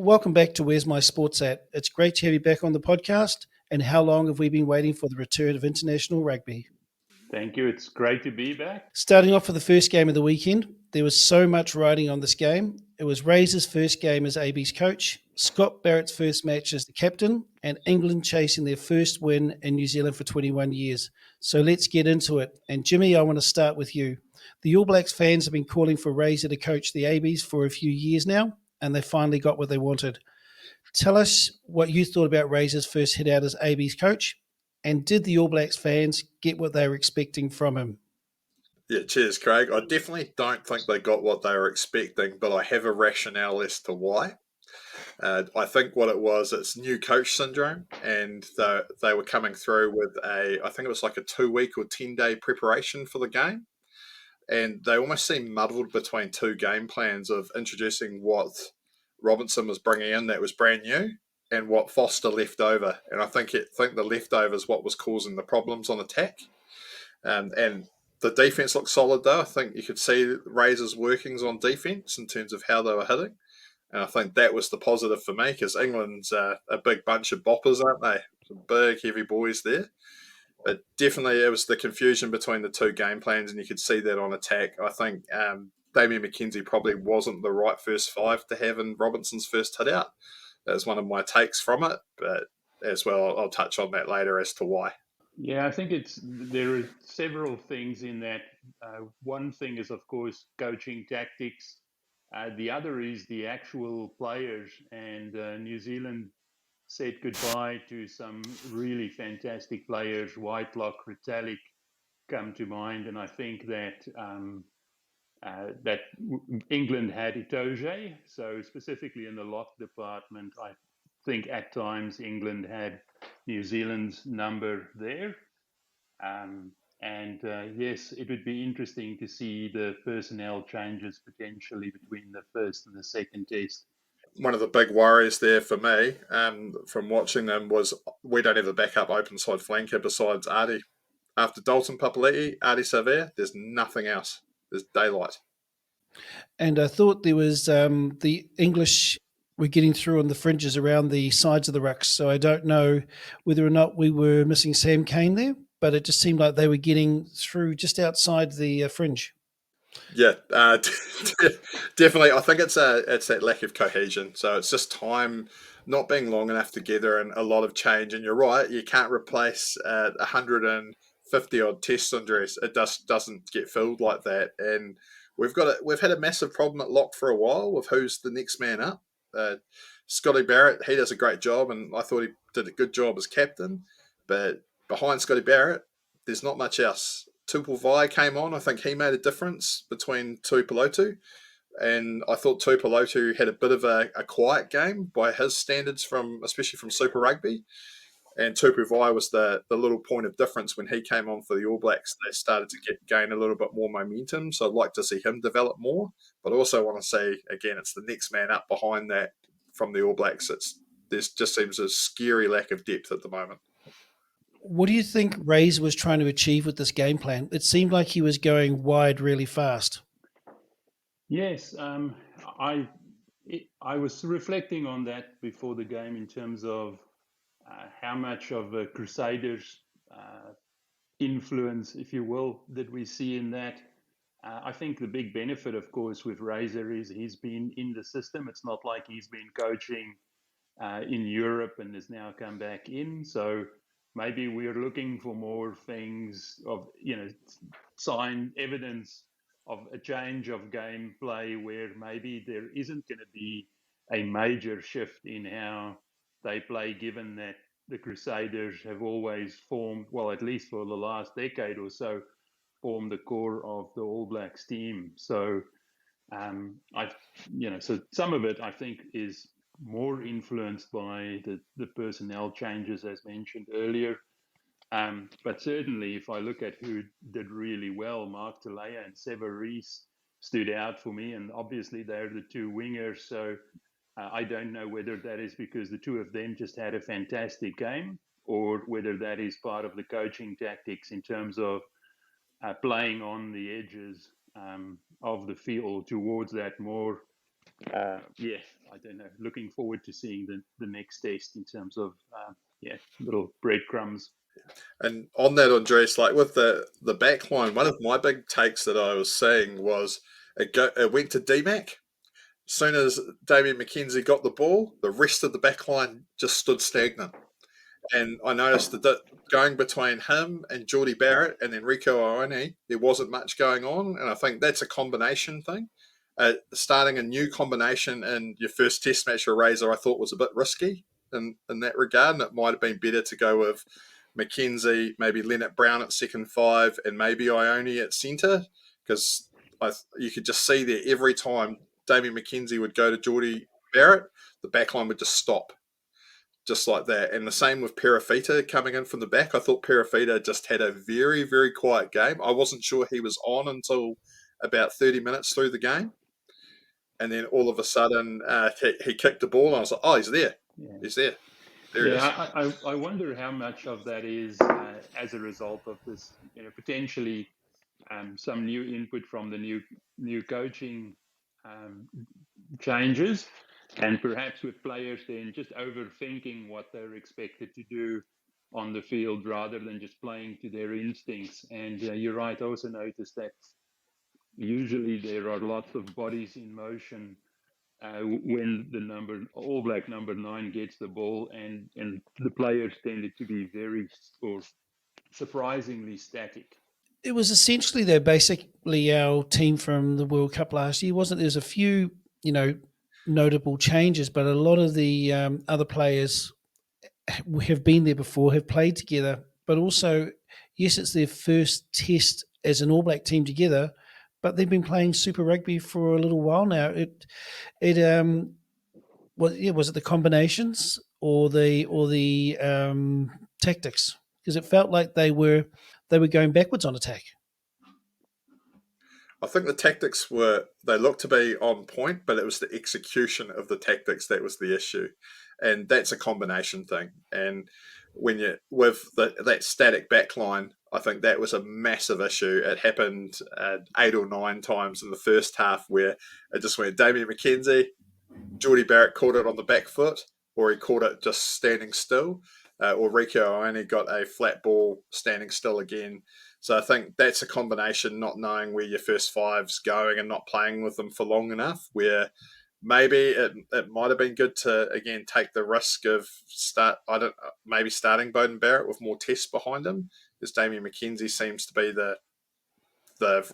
welcome back to Where's My Sports At? It's great to have you back on the podcast. And how long have we been waiting for the return of international rugby? Thank you. It's great to be back. Starting off with the first game of the weekend, there was so much riding on this game. It was Razor's first game as AB's coach, Scott Barrett's first match as the captain, and England chasing their first win in New Zealand for 21 years. So let's get into it. And Jimmy, I want to start with you. The All Blacks fans have been calling for Razor to coach the ABs for a few years now, and they finally got what they wanted. Tell us what you thought about Razor's first hit out as AB's coach, and did the All Blacks fans get what they were expecting from him? Yeah, cheers, Craig. I definitely don't think they got what they were expecting, but I have a rationale as to why. I think what it was, it's new coach syndrome, and they were coming through with I think it was like a 2-week or 10-day preparation for the game, and they almost seemed muddled between two game plans of introducing what Robinson was bringing in that was brand new and what Foster left over, and I think the leftover is what was causing the problems on attack, and the defense looked solid though. I think you could see Razor's workings on defense in terms of how they were hitting. And I think that was the positive for me because England's a big bunch of boppers, aren't they? Some big, heavy boys there. But definitely it was the confusion between the two game plans, and you could see that on attack. I think Damien McKenzie probably wasn't the right first five to have in Robinson's first hit out. That's one of my takes from it. But as well, I'll touch on that later as to why. Yeah, I think there are several things in that. One thing is, of course, coaching tactics. The other is the actual players. And New Zealand said goodbye to some really fantastic players. Whitelock, Retallick come to mind. And I think that that England had Itoje. So specifically in the lock department, I think at times England had New Zealand's number there. Yes, it would be interesting to see the personnel changes potentially between the first and the second test. One of the big worries there for me from watching them was we don't have a backup open side flanker besides Ardie. After Dalton Papali'i, Ardie Savea, there's nothing else. There's daylight. And I thought there was the English were getting through on the fringes around the sides of the rucks. So I don't know whether or not we were missing Sam Cane there, but it just seemed like they were getting through just outside the fringe. Yeah, definitely. I think it's that lack of cohesion. So it's just time not being long enough together and a lot of change. And you're right, you can't replace 150 odd test injuries. It just doesn't get filled like that. And we've had a massive problem at lock for a while with who's the next man up. Scotty Barrett, he does a great job, and I thought he did a good job as captain. But behind Scotty Barrett, there's not much else. Tupulvai came on. I think he made a difference between Tuipulotu. And I thought Tuipulotu had a bit of a quiet game by his standards, especially from Super Rugby. And Tupulvai was the little point of difference when he came on for the All Blacks. They started to gain a little bit more momentum. So I'd like to see him develop more. But I also want to say, again, it's the next man up behind that from the All Blacks. There just seems a scary lack of depth at the moment. What do you think Razor was trying to achieve with this game plan? It seemed like he was going wide really fast. Yes, I was reflecting on that before the game in terms of how much of a Crusaders influence, if you will, that we see in that. I think the big benefit, of course, with Razor is he's been in the system. It's not like he's been coaching in Europe and has now come back in. So maybe we're looking for more things of, sign evidence of a change of gameplay where maybe there isn't going to be a major shift in how they play, given that the Crusaders have always formed, well, at least for the last decade or so, formed the core of the All Blacks team. So, so some of it I think is more influenced by the personnel changes as mentioned earlier. But certainly, if I look at who did really well, Mark Talea and Sever Reece stood out for me, and obviously they're the two wingers. So I don't know whether that is because the two of them just had a fantastic game, or whether that is part of the coaching tactics in terms of playing on the edges of the field towards that more yeah, I don't know. Looking forward to seeing the next test in terms of little breadcrumbs. And on that, Andres, like with the back line, one of my big takes that I was seeing was it went to DMAC. As soon as Damien McKenzie got the ball, the rest of the back line just stood stagnant. And I noticed that going between him and Geordie Barrett and Enrico Ioane, there wasn't much going on. And I think that's a combination thing. Starting a new combination in your first test match for Razor, I thought was a bit risky in that regard. And it might have been better to go with McKenzie, maybe Leonard Brown at second five, and maybe Ione at centre. Because you could just see there every time Damien McKenzie would go to Geordie Barrett, the backline would just stop just like that. And the same with Perafita coming in from the back. I thought Perafita just had a very, very quiet game. I wasn't sure he was on until about 30 minutes through the game. And then all of a sudden, he kicked the ball, and I was like, oh, he's there. Yeah. He's there. There he is. I wonder how much of that is as a result of this, potentially some new input from the new coaching changes, and perhaps with players then just overthinking what they're expected to do on the field rather than just playing to their instincts. And you're right, I also noticed that usually there are lots of bodies in motion when the All Black number 9 gets the ball, and the players tended to be very or surprisingly static. It was essentially, though, basically our team from the World Cup last year, wasn't there? There's a few, notable changes, but a lot of the other players have been there before, have played together, but also, yes, it's their first test as an All Black team together, but they've been playing Super Rugby for a little while now. Was it the combinations or the tactics? Because it felt like they were going backwards on attack. I think the tactics they looked to be on point, but it was the execution of the tactics that was the issue. And that's a combination thing. And when you with that static backline, I think that was a massive issue. It happened 8 or 9 times in the first half where it just went Damien McKenzie, Geordie Barrett caught it on the back foot, or he caught it just standing still, or Rico only got a flat ball standing still again. So I think that's a combination, not knowing where your first five's going and not playing with them for long enough, where maybe it might have been good to, again, take the risk of maybe starting Beauden Barrett with more tests behind him, because Damien McKenzie seems to be the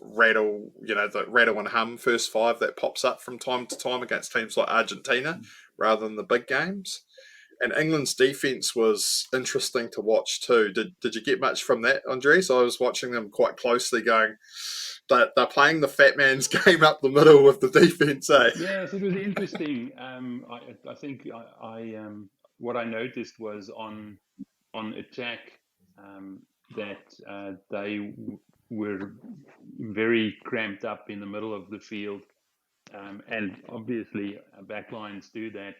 rattle and hum first five that pops up from time to time against teams like Argentina rather than the big games. And England's defence was interesting to watch too. Did you get much from that, Andres? I was watching them quite closely going, they're playing the fat man's game up the middle with the defence, eh? Yes, it was interesting. I think what I noticed was on attack that they were very cramped up in the middle of the field. And obviously, backlines do that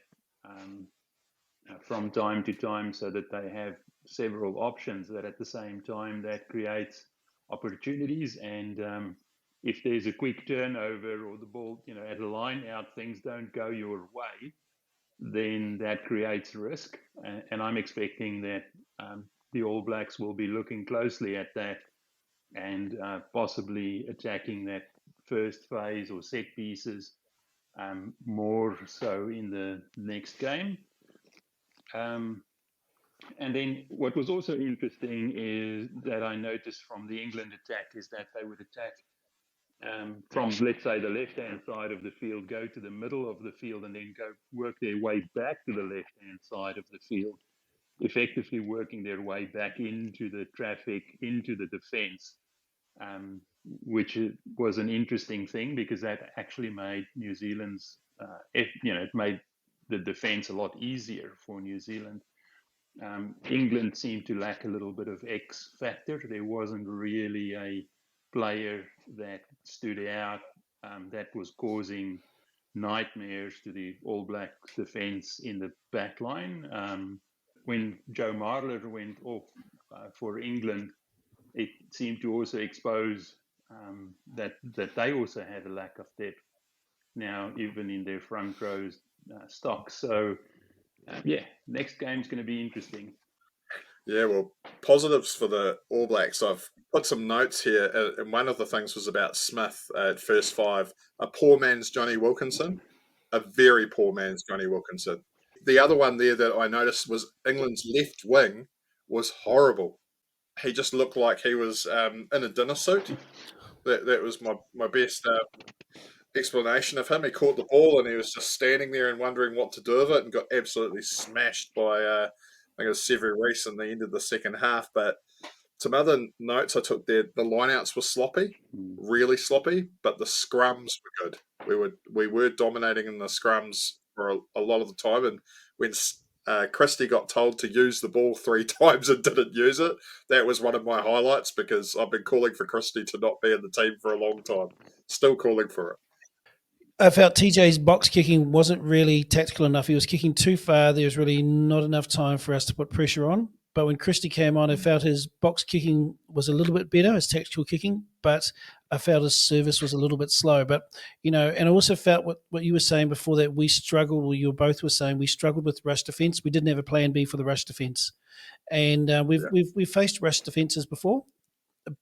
from time to time so that they have several options, that at the same time that creates opportunities. And if there's a quick turnover or the ball, at a line out, things don't go your way, then that creates risk. And I'm expecting that the All Blacks will be looking closely at that and possibly attacking that first phase or set pieces more so in the next game. And then what was also interesting is that I noticed from the England attack is that they would attack from, let's say, the left-hand side of the field, go to the middle of the field, and then go work their way back to the left-hand side of the field, effectively working their way back into the traffic, into the defence, which was an interesting thing because that actually made New Zealand's, it made the defence a lot easier for New Zealand. England seemed to lack a little bit of X factor. There wasn't really a player that stood out that was causing nightmares to the All Blacks defence in the back line. When Joe Marler went off for England, it seemed to also expose that they also had a lack of depth. now, even in their front row stock. So, next game's going to be interesting. Yeah, well, positives for the All Blacks. I've put some notes here, and one of the things was about Smith at first five. A poor man's Johnny Wilkinson, a very poor man's Johnny Wilkinson. The other one there that I noticed was England's left wing was horrible. He just looked like he was in a dinner suit. That was my best explanation of him. He caught the ball and he was just standing there and wondering what to do with it, and got absolutely smashed by I think it was Severy Reece in the end of the second half. But some other notes I took there: the lineouts were sloppy, really sloppy, but the scrums were good. We were dominating in the scrums for a lot of the time, and when Christie got told to use the ball 3 times and didn't use it, that was one of my highlights, because I've been calling for Christie to not be in the team for a long time. Still calling for it. I felt TJ's box kicking wasn't really tactical enough. He was kicking too far. There was really not enough time for us to put pressure on. But when Christie came on, I felt his box kicking was a little bit better, his tactical kicking, but I felt his service was a little bit slow. But, and I also felt what you were saying before, that we struggled, or you both were saying, we struggled with rush defence. We didn't have a plan B for the rush defence. And we've faced rush defences before,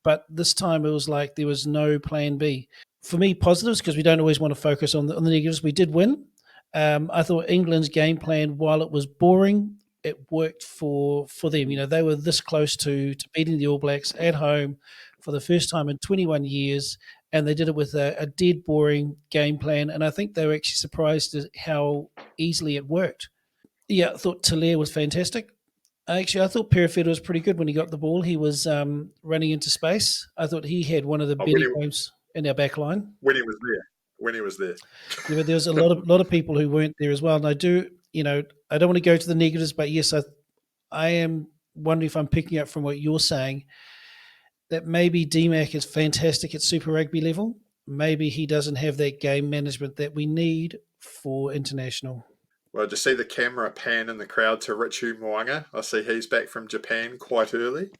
but this time it was like there was no plan B. For me, positives, because we don't always want to focus on the negatives. We did win. I thought England's game plan, while it was boring, it worked for them. They were this close to beating the All Blacks at home for the first time in 21 years, and they did it with a dead boring game plan. And I think they were actually surprised at how easily it worked. Yeah, I thought Talia was fantastic. Actually, I thought Perifetta was pretty good when he got the ball. He was running into space. I thought he had one of the better games in our back line. When he was there. Yeah, but there was a lot of people who weren't there as well. And I do, I don't want to go to the negatives, but yes, I am wondering if I'm picking up from what you're saying, that maybe DMAC is fantastic at Super Rugby level. Maybe he doesn't have that game management that we need for international. Well, did you see the camera pan in the crowd to Richu Moanga? I see he's back from Japan quite early.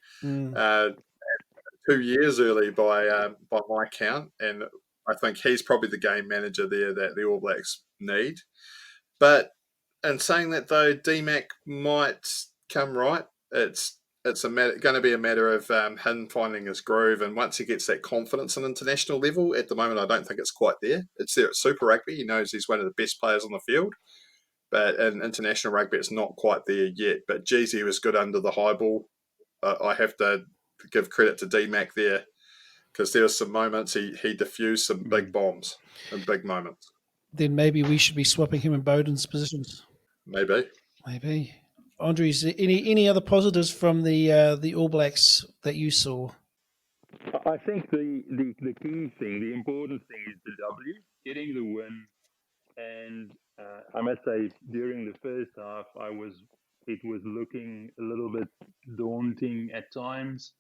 2 years early by my count, and I think he's probably the game manager there that the All Blacks need. But in saying that, though, DMAC might come right. It's going to be a matter of him finding his groove, and once he gets that confidence on international level. At the moment, I don't think it's quite there. It's there at Super Rugby. He knows he's one of the best players on the field, but in international rugby, it's not quite there yet. But Jeezy was good under the high ball. I have to give credit to DMAC there, because there were some moments he diffused some big bombs and big moments. Then maybe we should be swapping him in Bowden's positions. Maybe. Andre, is there any other positives from the All Blacks that you saw? I think the key thing, the important thing, is the W, getting the win. And I must say, during the first half, it was looking a little bit daunting at times.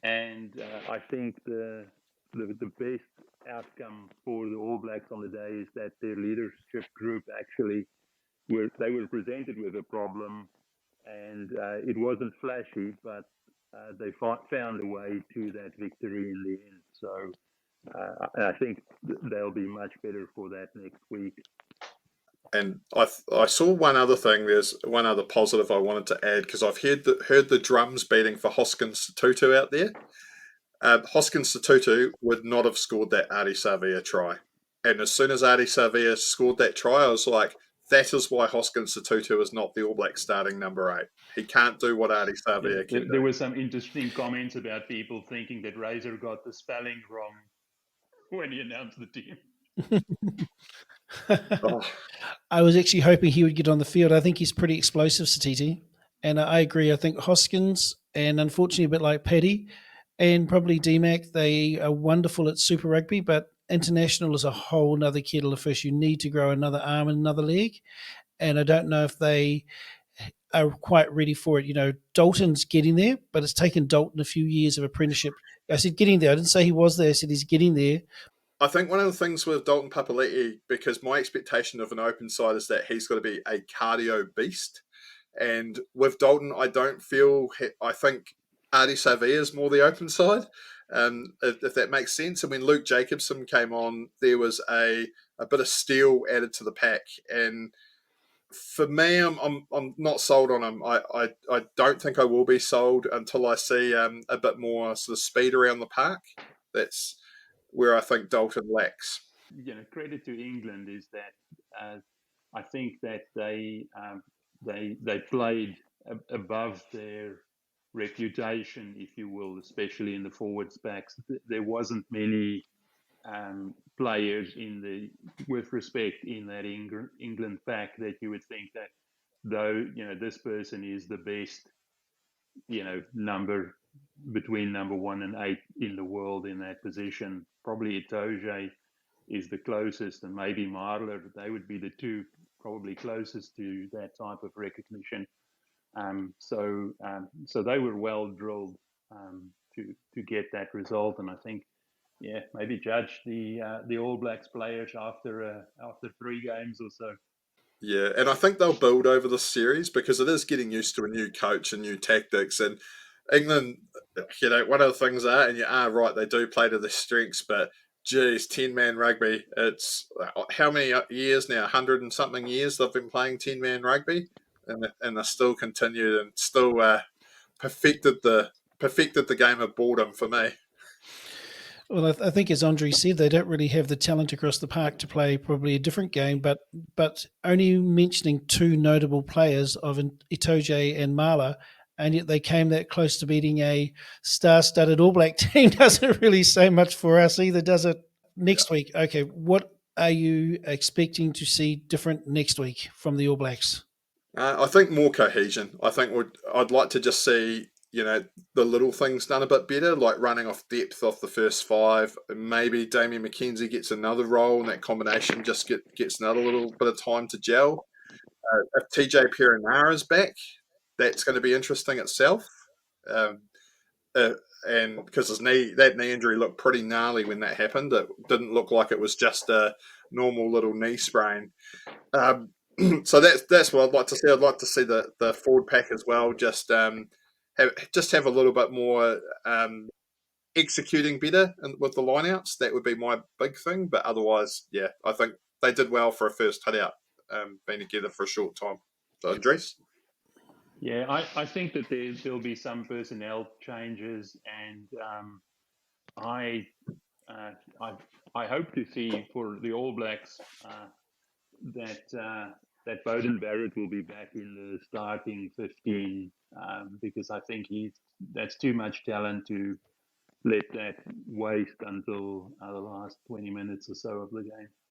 And I think the best outcome for the All Blacks on the day is that their leadership group actually were presented with a problem, and it wasn't flashy, but they found a way to that victory in the end. So I think they'll be much better for that next week. And I saw one other thing. There's one other positive I wanted to add, because I've heard the drums beating for Hoskins Tutu out there. Hoskins Tutu would not have scored that Ardie Savea try. And as soon as Ardie Savea scored that try, I was like, that is why Hoskins Tutu is not the All Black starting number 8. He can't do what Ardie Savea can do. There were some interesting comments about people thinking that Razor got the spelling wrong when he announced the team. I was actually hoping he would get on the field. I think he's pretty explosive, Satiti. And I agree. I think Hoskins, and unfortunately a bit like Paddy, and probably DMAC, they are wonderful at Super Rugby, but international is a whole nother kettle of fish. You need to grow another arm and another leg. And I don't know if they are quite ready for it. Dalton's getting there, but it's taken Dalton a few years of apprenticeship. I said getting there. I didn't say he was there. I said he's getting there. I think one of the things with Dalton Papali'i, because my expectation of an open side is that he's got to be a cardio beast. And with Dalton, I think Ardie Savea is more the open side. if that makes sense. And when Luke Jacobson came on, there was a bit of steel added to the pack. And for me, I'm not sold on him. I don't think I will be sold until I see a bit more sort of speed around the park. That's where I think Dalton lacks. Credit to England is that I think that they played above their reputation, if you will, especially in the forwards backs. There wasn't many players with respect in that England pack that you would think that though this person is the best number between number 1 and 8 in the world in that position. Probably Itoje is the closest, and maybe Marler. They would be the two probably closest to that type of recognition. So they were well drilled to get that result, and I think maybe judge the All Blacks players after 3 games or so. Yeah, and I think they'll build over this series because it is getting used to a new coach and new tactics. And England, one of the things are, and you are right, they do play to their strengths, but geez, 10-man rugby, it's how many years now? 100 and something years they've been playing 10-man rugby, and they still continued and still perfected the game of boredom for me. Well, I think as Andre said, they don't really have the talent across the park to play probably a different game. But only mentioning 2 notable players of Itoje and Marler, and yet they came that close to beating a star-studded All Black team doesn't really say much for us either, does it? Next week, okay, what are you expecting to see different next week from the All Blacks? I think more cohesion. I'd like to just see the little things done a bit better, like running off depth off the first 5. Maybe Damien McKenzie gets another role, and that combination just gets another little bit of time to gel. If TJ Perenara's back, that's going to be interesting itself. Um, and because that knee injury looked pretty gnarly when that happened. It didn't look like it was just a normal little knee sprain. So that's what I'd like to see. I'd like to see the forward pack as well. Just have a little bit more executing better with the lineouts. That would be my big thing. But otherwise, yeah, I think they did well for a first hit out, being together for a short time. So, Andres? Yeah, I think that there'll be some personnel changes, and I hope to see for the All Blacks that Beauden Barrett will be back in the starting 15 because I think that's too much talent to let that waste until the last 20 minutes or so of the game.